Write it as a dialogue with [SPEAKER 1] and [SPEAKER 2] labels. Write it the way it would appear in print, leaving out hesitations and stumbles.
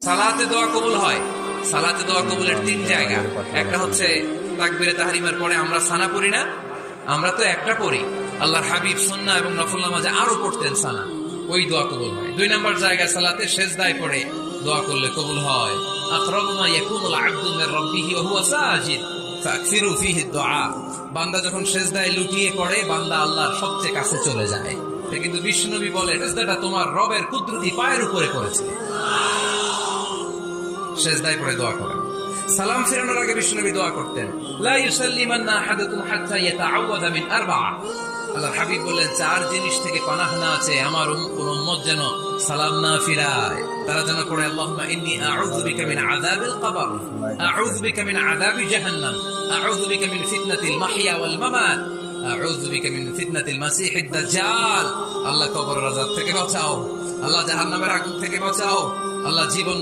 [SPEAKER 1] সালাতে দোয়া কবুল হয়। সালাতে দোয়া কবুলের তিন জায়গা। একটা হচ্ছে তাকবীরে তাহরিমের পরে আমরা সানা পড়ি না, আমরা তো একটা পড়ি। আল্লাহর হাবিব সুন্নাহ এবং নফল নামাজে আরো পড়তেন সানা, ওই দোয়া কবুল হয়। দুই নম্বর জায়গা সালাতে সেজদায় পড়ে দোয়া করলে কবুল হয়। আকরাবু মা ইয়াকুনুল আবদু মির রাব্বিহি ওয়া হুয়া সাজিদ ফাকসিরু ফীহি দুআ। বান্দা যখন সেজদায় লুটিয়ে পড়ে, বান্দা আল্লাহর সবচেয়ে কাছে চলে যায়। কিন্তু বিশ্বনবী বলে, সেজদাটা তোমার রবের কুদরতি পায়ের উপরে করেছে। সেজদায় পড়ে দোয়া করেন। সালাম ফেরানোর আগে বিশ্বনবী দোয়া করতেন, লা ইউসাল্লিমান্না আহাদুকুম হাত্তা ইয়াতাআওয়াযা মিন আরবা'a। আল্লাহর হাবিব বললেন, চার জিনিস থেকে পানাহ না আছে আমার উম্মত যেন সালাম না ফিরায়। তারা যেন পড়ে, আল্লাহুম্মা ইন্নী আউযু বিকা মিন আযাবিল কবর, আউযু বিকা মিন আযাবি জাহান্নাম, আউযু বিকা মিন ফিতনাতিল মাহইয়া ওয়াল মামাত, আউযু বিকা মিন ফিতনাতিল মাসিহিদ দাজ্জাল। আল্লাহ কবরের আযাব থেকে বাঁচাও, আল্লাহ জাহান্নামের আগুন থেকে বাঁচাও, আল্লাহ জীবন